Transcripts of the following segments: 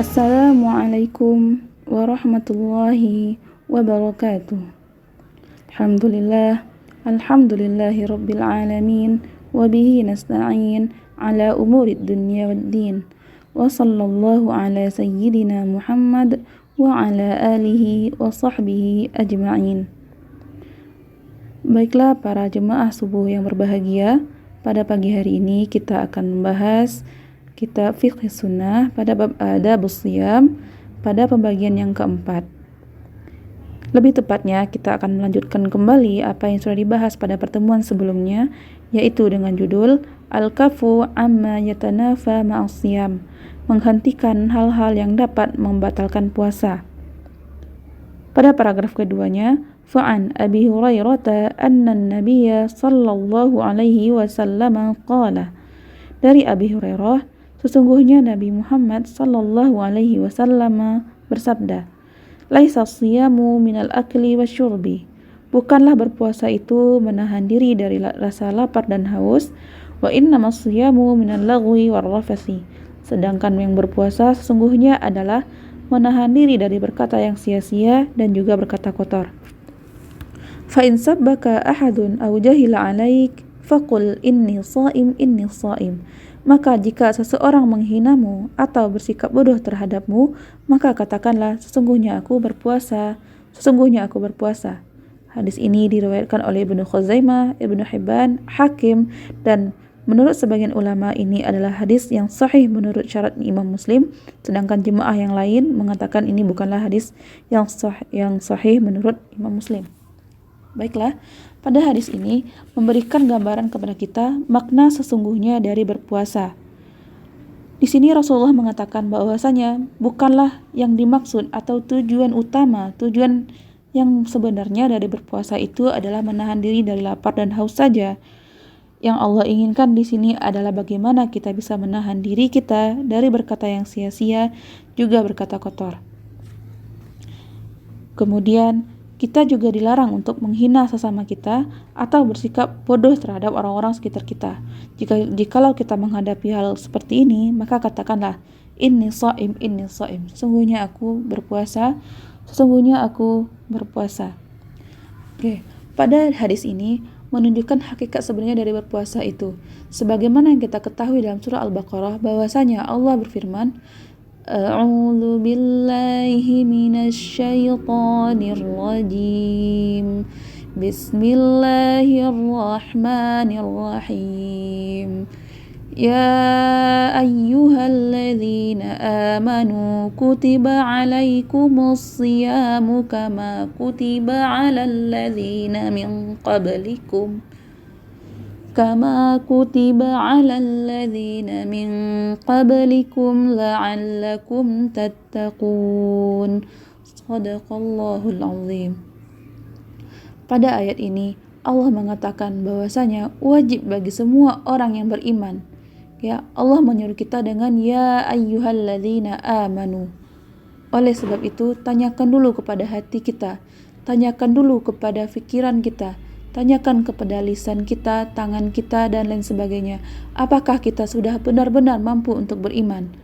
Assalamualaikum warahmatullahi wabarakatuh. Alhamdulillahi rabbil alamin, wabihi nasta'in ala umurid dunya waddin, wa sallallahu ala sayyidina Muhammad wa ala alihi wa sahbihi ajma'in. Baiklah para jemaah subuh yang berbahagia, pada pagi hari ini kita akan membahas kitab Fiqh Sunnah pada bab Adabus Shiyam pada pembagian yang keempat. Lebih tepatnya kita akan melanjutkan kembali apa yang sudah dibahas pada pertemuan sebelumnya, yaitu dengan judul Al-Kafu Amma Yatanafa Ma'as Shiyam, menghentikan hal-hal yang dapat membatalkan puasa. Pada paragraf keduanya, fa'an Abi Hurairah anna an-nabiyya sallallahu alaihi wasallam qala, dari Abi Hurairah, sesungguhnya Nabi Muhammad sallallahu alaihi wasallam bersabda, "Laisa siyamu minal akli wasyurbi." Bukanlah berpuasa itu menahan diri dari rasa lapar dan haus, wa innamas siyamu minal lagwi warrafasi. Sedangkan yang berpuasa sesungguhnya adalah menahan diri dari berkata yang sia-sia dan juga berkata kotor. Fa in sabbaka ahadun aw jahila 'alaik faqul inni shaim. Maka jika seseorang menghinamu atau bersikap bodoh terhadapmu, maka katakanlah sesungguhnya aku berpuasa. Hadis ini diriwayatkan oleh Ibnu Khuzaimah, Ibnu Hibban, Hakim, dan menurut sebagian ulama ini adalah hadis yang sahih menurut syarat Imam Muslim, sedangkan jemaah yang lain mengatakan ini bukanlah hadis yang sahih menurut Imam Muslim. Baiklah, pada hadis ini memberikan gambaran kepada kita makna sesungguhnya dari berpuasa. Di sini Rasulullah mengatakan bahwasanya bukanlah yang dimaksud atau tujuan yang sebenarnya dari berpuasa itu adalah menahan diri dari lapar dan haus saja. Yang Allah inginkan di sini adalah bagaimana kita bisa menahan diri kita dari berkata yang sia-sia, juga berkata kotor. Kemudian kita juga dilarang untuk menghina sesama kita atau bersikap bodoh terhadap orang-orang sekitar kita. Jikalau kita menghadapi hal seperti ini, maka katakanlah inni shaim. Sesungguhnya aku berpuasa. Oke, pada hadis ini menunjukkan hakikat sebenarnya dari berpuasa itu. Sebagaimana yang kita ketahui dalam surah Al-Baqarah bahwasanya Allah berfirman, A'udzu billahi minasy syaithanir rajim. Bismillahirrahmanirrahim. Ya ayyuhalladzina amanu kutiba 'alaikumus shiyamu kama kutiba 'alal ladzina min qablikum la'allakum tattaqun. Shadaqallahul azim. Pada ayat ini Allah mengatakan bahwasanya wajib bagi semua orang yang beriman. Ya, Allah menyuruh kita dengan ya ayyuhalladzina amanu. Oleh sebab itu, tanyakan dulu kepada hati kita, tanyakan dulu kepada pikiran kita, tanyakan kepada lisan kita, tangan kita, dan lain sebagainya. Apakah kita sudah benar-benar mampu untuk beriman?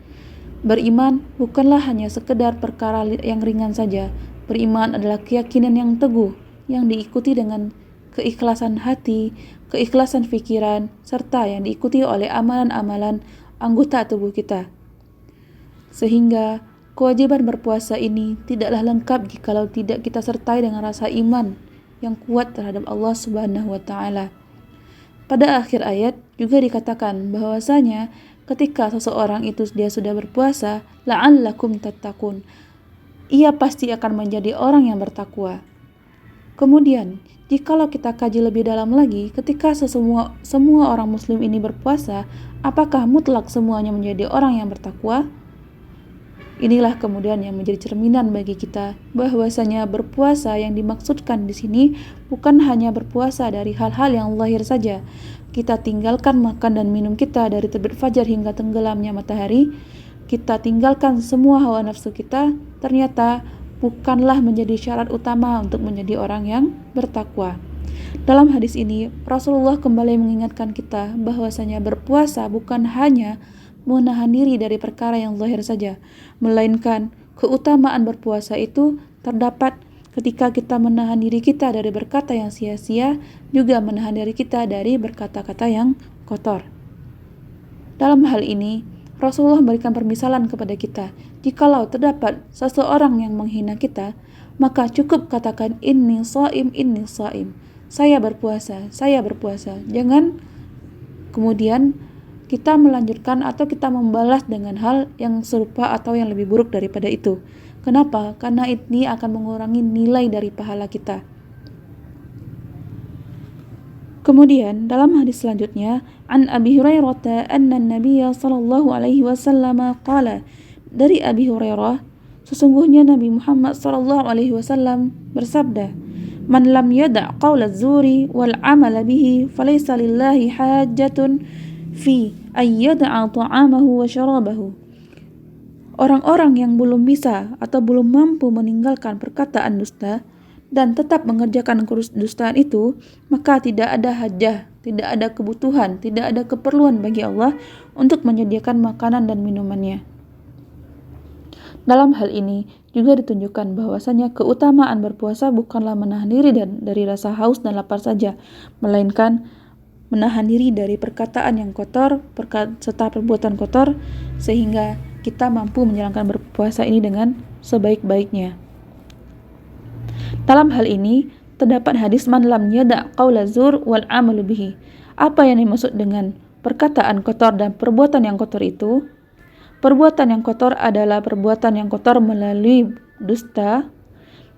Beriman bukanlah hanya sekedar perkara yang ringan saja. Beriman adalah keyakinan yang teguh, yang diikuti dengan keikhlasan hati, keikhlasan pikiran, serta yang diikuti oleh amalan-amalan anggota tubuh kita. Sehingga kewajiban berpuasa ini tidaklah lengkap jikalau tidak kita sertai dengan rasa iman yang kuat terhadap Allah Subhanahu wa taala. Pada akhir ayat juga dikatakan bahwasanya ketika seseorang itu dia sudah berpuasa, la'allakum tattaqun. Ia pasti akan menjadi orang yang bertakwa. Kemudian, jikalau kita kaji lebih dalam lagi, ketika semua orang muslim ini berpuasa, apakah mutlak semuanya menjadi orang yang bertakwa? Inilah kemudian yang menjadi cerminan bagi kita bahwasanya berpuasa yang dimaksudkan di sini bukan hanya berpuasa dari hal-hal yang lahir saja. Kita tinggalkan makan dan minum kita dari terbit fajar hingga tenggelamnya matahari. Kita tinggalkan semua hawa nafsu kita. Ternyata bukanlah menjadi syarat utama untuk menjadi orang yang bertakwa. Dalam hadis ini, Rasulullah kembali mengingatkan kita bahwasanya berpuasa bukan hanya menahan diri dari perkara yang zahir saja, melainkan keutamaan berpuasa itu terdapat ketika kita menahan diri kita dari berkata yang sia-sia, juga menahan diri kita dari berkata-kata yang kotor. Dalam hal ini, Rasulullah memberikan permisalan kepada kita. Jikalau terdapat seseorang yang menghina kita, maka cukup katakan inni shaim, inni shaim. Saya berpuasa, saya berpuasa. Jangan kemudian kita melanjutkan atau kita membalas dengan hal yang serupa atau yang lebih buruk daripada itu. Kenapa? Karena ini akan mengurangi nilai dari pahala kita. Kemudian dalam hadis selanjutnya, an Abi Hurairah anna Nabiy sallallahu alaihi wasallam qala, dari Abi Hurairah, sesungguhnya Nabi Muhammad sallallahu alaihi wasallam bersabda, man lam yada' qaula az-zuri wal 'amala bihi falaysa lillahi hajatun fi ay yada'a ta'amahu wa syarabahu. Orang-orang yang belum bisa atau belum mampu meninggalkan perkataan dusta dan tetap mengerjakan kedustaan itu, maka tidak ada hajah, tidak ada kebutuhan, tidak ada keperluan bagi Allah untuk menyediakan makanan dan minumannya. Dalam hal ini juga ditunjukkan bahwasanya keutamaan berpuasa bukanlah menahan diri dari rasa haus dan lapar saja, melainkan menahan diri dari perkataan yang kotor serta perbuatan kotor, sehingga kita mampu menjalankan berpuasa ini dengan sebaik-baiknya. Dalam hal ini terdapat hadis man lam yada' qaula zur wal 'amalu bihi. Apa yang dimaksud dengan perkataan kotor dan perbuatan yang kotor itu? Perbuatan yang kotor adalah perbuatan yang kotor melalui dusta,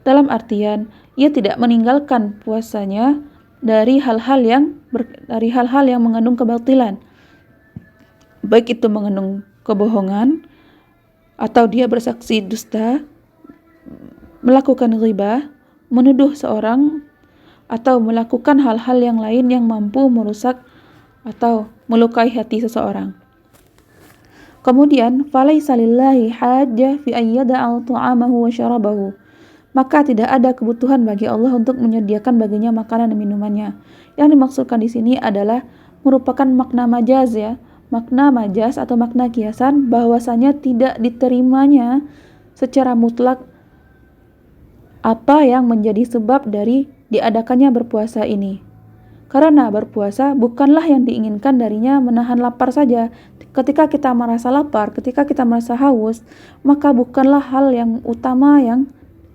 dalam artian ia tidak meninggalkan puasanya dari hal-hal yang mengandung kebatilan, baik itu mengandung kebohongan, atau dia bersaksi dusta, melakukan ghibah, menuduh seorang, atau melakukan hal-hal yang lain yang mampu merusak atau melukai hati seseorang. Kemudian, falaisa lillahi hajjah fi ayyada'a ta'amahu wa syarabahu. Maka tidak ada kebutuhan bagi Allah untuk menyediakan baginya makanan dan minumannya. Yang dimaksudkan di sini adalah merupakan makna majaz ya. Makna majaz atau makna kiasan bahwasanya tidak diterimanya secara mutlak apa yang menjadi sebab dari diadakannya berpuasa ini. Karena berpuasa bukanlah yang diinginkan darinya menahan lapar saja. Ketika kita merasa lapar, ketika kita merasa haus, maka bukanlah hal yang utama yang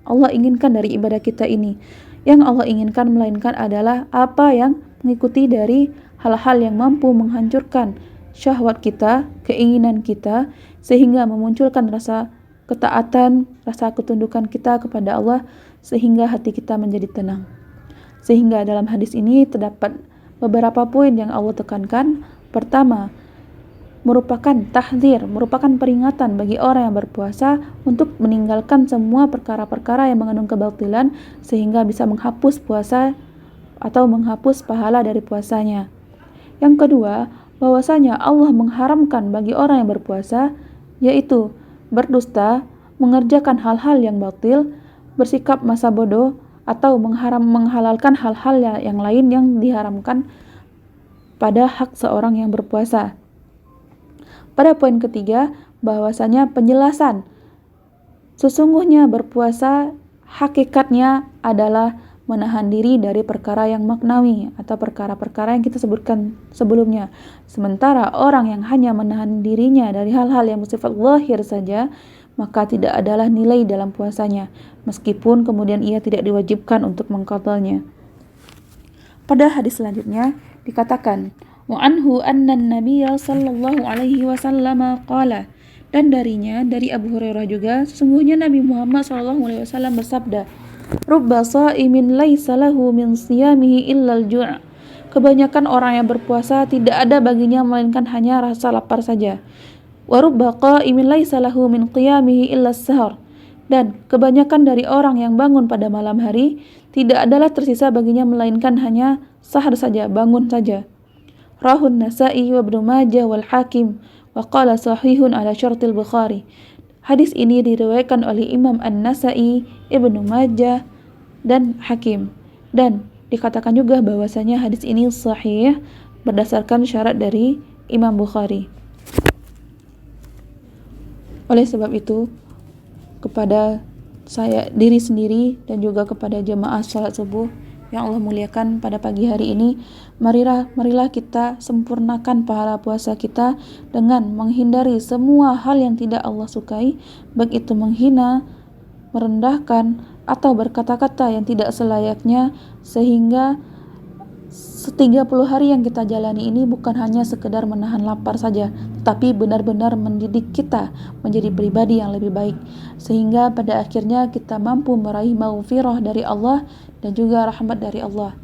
Allah inginkan dari ibadah kita ini. Yang Allah inginkan melainkan adalah apa yang mengikuti dari hal-hal yang mampu menghancurkan syahwat kita, keinginan kita, sehingga memunculkan rasa ketaatan, rasa ketundukan kita kepada Allah, sehingga hati kita menjadi tenang. Sehingga dalam hadis ini terdapat beberapa poin yang Allah tekankan. Pertama, merupakan tahdzir, merupakan peringatan bagi orang yang berpuasa untuk meninggalkan semua perkara-perkara yang mengandung kebatilan, sehingga bisa menghapus puasa atau menghapus pahala dari puasanya. Yang kedua, bahwasanya Allah mengharamkan bagi orang yang berpuasa, yaitu berdusta, mengerjakan hal-hal yang batil, bersikap masa bodoh, atau menghalalkan hal-hal yang lain yang diharamkan pada hak seorang yang berpuasa. Pada poin ketiga, bahwasanya penjelasan sesungguhnya berpuasa hakikatnya adalah menahan diri dari perkara yang maknawi atau perkara-perkara yang kita sebutkan sebelumnya. Sementara orang yang hanya menahan dirinya dari hal-hal yang bersifat zahir saja, maka tidak adalah nilai dalam puasanya, meskipun kemudian ia tidak diwajibkan untuk mengqadanya. Pada hadis selanjutnya dikatakan, wa anhu anna an-nabiy sallallahu alaihi wasallam qala, dan darinya, dari Abu Hurairah juga, sesungguhnya Nabi Muhammad sallallahu alaihi wasallam bersabda, rubba sha'imin laisa lahu min siyamihi illal ju'. Kebanyakan orang yang berpuasa tidak ada baginya melainkan hanya rasa lapar saja. Wa rubba qa'imin laisa lahu min qiyamihi illas sahar. Dan kebanyakan dari orang yang bangun pada malam hari Tidak adalah tersisa baginya melainkan hanya sahar saja, bangun saja. Rahun Nasa'i wa Ibnu Majah wal Hakim wa qala sahihun ala syartil Bukhari. Hadis ini diriwayatkan oleh Imam An-Nasa'i, Ibnu Majah, dan Hakim. Dan dikatakan juga bahwasanya hadis ini sahih berdasarkan syarat dari Imam Bukhari. Oleh sebab itu, kepada saya diri sendiri dan juga kepada jemaah salat subuh yang Allah muliakan pada pagi hari ini, marilah kita sempurnakan pahala puasa kita dengan menghindari semua hal yang tidak Allah sukai, baik itu menghina, merendahkan, atau berkata-kata yang tidak selayaknya, sehingga 30 hari yang kita jalani ini bukan hanya sekedar menahan lapar saja, tetapi benar-benar mendidik kita menjadi pribadi yang lebih baik, sehingga pada akhirnya kita mampu meraih maghfirah dari Allah dan juga rahmat dari Allah,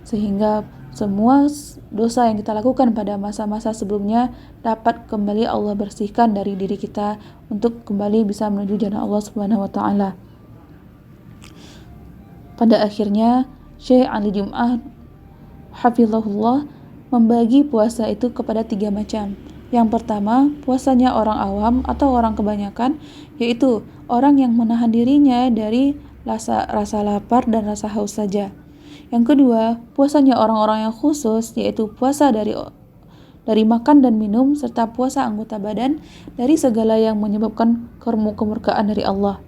sehingga semua dosa yang kita lakukan pada masa-masa sebelumnya dapat kembali Allah bersihkan dari diri kita untuk kembali bisa menuju jannah Allah Subhanahu wa taala. Pada akhirnya Syekh Ali Jum'ah hafizahullah membagi puasa itu kepada 3 macam. Yang pertama, puasanya orang awam atau orang kebanyakan, yaitu orang yang menahan dirinya dari rasa lapar dan rasa haus saja. Yang kedua, puasanya orang-orang yang khusus, yaitu puasa dari makan dan minum, serta puasa anggota badan dari segala yang menyebabkan kemurkaan dari Allah.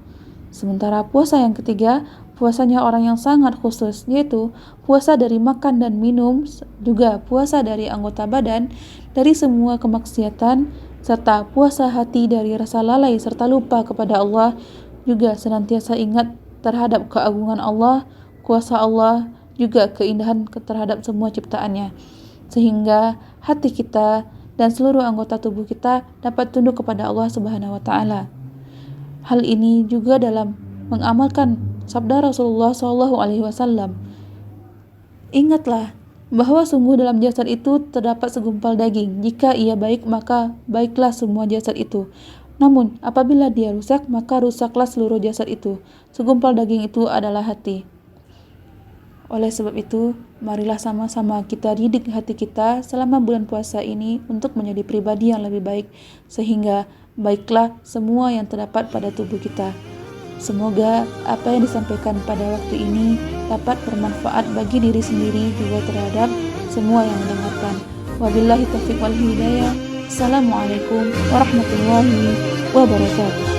Sementara puasa yang ketiga, puasanya orang yang sangat khusus, yaitu puasa dari makan dan minum, juga puasa dari anggota badan dari semua kemaksiatan, serta puasa hati dari rasa lalai serta lupa kepada Allah, juga senantiasa ingat terhadap keagungan Allah, kuasa Allah, juga keindahan terhadap semua ciptaannya, sehingga hati kita dan seluruh anggota tubuh kita dapat tunduk kepada Allah Subhanahu wa taala. Hal ini juga dalam mengamalkan sabda Rasulullah SAW. Ingatlah bahwa sungguh dalam jasad itu terdapat segumpal daging. Jika ia baik, maka baiklah semua jasad itu. Namun apabila dia rusak, maka rusaklah seluruh jasad itu. Segumpal daging itu adalah hati. Oleh sebab itu, marilah sama-sama kita didik hati kita selama bulan puasa ini untuk menjadi pribadi yang lebih baik, sehingga baiklah semua yang terdapat pada tubuh kita. Semoga apa yang disampaikan pada waktu ini dapat bermanfaat bagi diri sendiri juga terhadap semua yang mendengarkan. Wabillahi taufiq wal hidayah. Assalamualaikum warahmatullahi wabarakatuh.